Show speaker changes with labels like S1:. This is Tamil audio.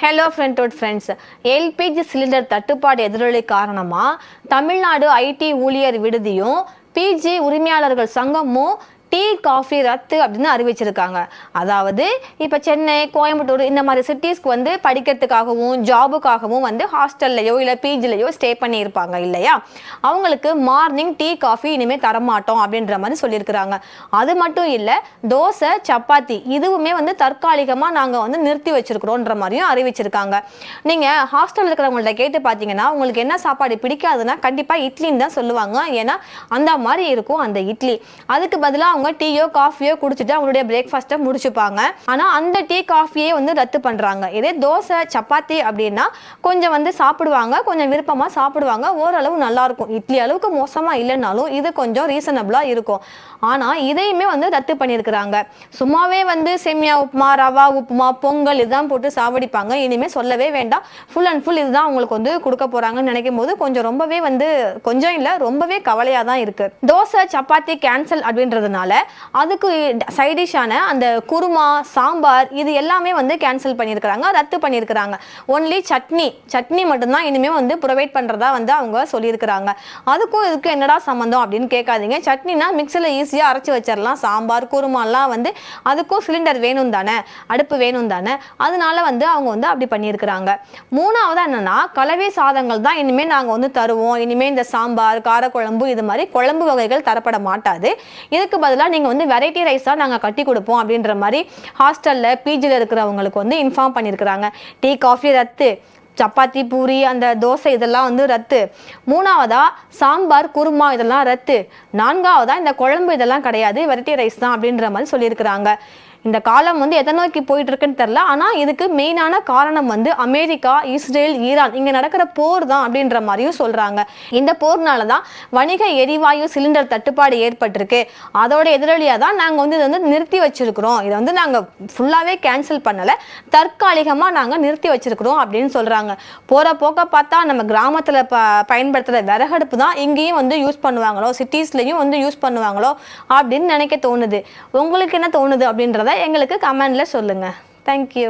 S1: ஹலோ ஃப்ரெண்ட்ஸ் எல்பிஜி சிலிண்டர் தட்டுப்பாடு எதிரொலி காரணமாக தமிழ்நாடு ஐடி ஊழியர் விடுதியும் பிஜி உரிமையாளர்கள் சங்கமும் டீ காஃபி ரத்து அப்படின்னு அறிவிச்சிருக்காங்க. அதாவது இப்போ சென்னை, கோயம்புத்தூர் இந்த மாதிரி சிட்டிஸ்க்கு வந்து படிக்கிறதுக்காகவும் ஜாபுக்காகவும் வந்து ஹாஸ்டல்லையோ இல்லை பிஜிலையோ ஸ்டே பண்ணியிருப்பாங்க இல்லையா, அவங்களுக்கு மார்னிங் டீ காஃபி இனிமேல் தரமாட்டோம் அப்படின்ற மாதிரி சொல்லியிருக்கிறாங்க. அது மட்டும் இல்லை, தோசை சப்பாத்தி இதுவுமே வந்து தற்காலிகமாக நாங்கள் வந்து நிறுத்தி வச்சிருக்கிறோன்ற மாதிரியும் அறிவிச்சிருக்காங்க. நீங்கள் ஹாஸ்டலில் இருக்கிறவங்கள்ட்ட கேட்டு பார்த்தீங்கன்னா உங்களுக்கு என்ன சாப்பாடு பிடிக்காதுன்னா கண்டிப்பாக இட்லின்னு தான் சொல்லுவாங்க. ஏன்னா அந்த மாதிரி இருக்கும் அந்த இட்லி. அதுக்கு பதிலாக அவங்க டீயோ காஃபியோ குடிச்சிட்டு அவங்களுடைய பிரேக்ஃபாஸ்ட்டை முடிச்சுப்பாங்க. ஆனால் அந்த டீ காஃபியே வந்து ரத்து பண்ணுறாங்க. இதே தோசை சப்பாத்தி அப்படின்னா கொஞ்சம் வந்து சாப்பிடுவாங்க, கொஞ்சம் விருப்பமாக சாப்பிடுவாங்க, ஓரளவு நல்லாயிருக்கும். இட்லி அளவுக்கு மோசமாக இல்லைனாலும் இது கொஞ்சம் ரீசனபிளாக இருக்கும். ஆனால் இதையுமே வந்து ரத்து பண்ணியிருக்கிறாங்க. சும்மாவே வந்து சேமியா உப்புமா, ரவா உப்புமா, பொங்கல் இதுதான் போட்டு சாவடிப்பாங்க. இனிமேல் சொல்லவே வேண்டாம், ஃபுல் அண்ட் ஃபுல் இதுதான் அவங்களுக்கு வந்து கொடுக்க போகிறாங்கன்னு நினைக்கும் போது கொஞ்சம் ரொம்பவே வந்து கொஞ்சம் இல்லை ரொம்பவே கவலையாக தான் இருக்குது. தோசை சப்பாத்தி கேன்சல் அப்படின்றதுனால அதுக்கு சைடிஷான அந்த குருமா, சாம்பார் இது எல்லாமே வந்து கேன்சல் பண்ணியிருக்கிறாங்க, ரத்து பண்ணியிருக்கிறாங்க. ஒன்லி சட்னி மட்டும்தான் இனிமேல் வந்து ப்ரொவைட் பண்ணுறதா வந்து அவங்க சொல்லியிருக்கிறாங்க. அதுக்கும் இதுக்கு என்னடா சம்மந்தம் அப்படின்னு கேட்காதீங்க. சட்னினா மிக்சியில் ஈஸியாக அரைச்சி வச்சிடலாம். சாம்பார் குருமாலாம் வந்து அதுக்கும் சிலிண்டர் வேணும் தானே, அடுப்பு வேணும் தானே, அதனால வந்து அவங்க வந்து அப்படி பண்ணியிருக்கிறாங்க. மூணாவது என்னன்னா, கலவை சாதங்கள் தான் இனிமேல் நாங்கள் வந்து தருவோம். இனிமேல் இந்த சாம்பார், காரக்குழம்பு இது மாதிரி குழம்பு வகைகள் தரப்பட மாட்டாது. இதுக்கு பதிலாக நீங்கள் வந்து வெரைட்டி ரைஸாக நாங்கள் கட்டி கொடுப்போம் அப்படின்ற மாதிரி ஹாஸ்டலில் பிஜியில் இருக்கிறவங்களுக்கு வந்து இன்ஃபார்ம் பண்ணியிருக்கிறாங்க. டீ காஃபி ரத்து, சப்பாத்தி பூரி அந்த தோசை இதெல்லாம் வந்து ரத்து. மூணாவதா சாம்பார் குருமா இதெல்லாம் ரத்து. நான்காவதா இந்த குழம்பு இதெல்லாம் கிடையாது, வெரைட்டி ரைஸ் தான் அப்படின்ற மாதிரி சொல்லியிருக்கிறாங்க. இந்த காலம் வந்து எதை நோக்கி போயிட்டு இருக்குன்னு தெரில. ஆனால் இதுக்கு மெயினான காரணம் வந்து அமெரிக்கா, இஸ்ரேல், ஈரான் இங்கே நடக்கிற போர் தான் அப்படின்ற மாதிரியும் சொல்கிறாங்க. இந்த போர்னால தான் வணிக எரிவாயு சிலிண்டர் தட்டுப்பாடு ஏற்பட்டிருக்கு. அதோட எதிரொலியாக தான் நாங்கள் வந்து இதை வந்து நிறுத்தி வச்சிருக்கிறோம். இதை வந்து நாங்கள் ஃபுல்லாகவே கேன்சல் பண்ணலை, தற்காலிகமாக நாங்கள் நிறுத்தி வச்சிருக்கிறோம் அப்படின்னு சொல்கிறாங்க. போகிற போக்க பார்த்தா நம்ம கிராமத்தில் பயன்படுத்துகிற விறகடுப்பு தான் இங்கேயும் வந்து யூஸ் பண்ணுவாங்களோ, சிட்டிஸ்லையும் வந்து யூஸ் பண்ணுவாங்களோ அப்படின்னு நினைக்க தோணுது. உங்களுக்கு என்ன தோணுது அப்படின்றத எங்களுக்கு கமெண்ட்ல சொல்லுங்க. தேங்க்யூ.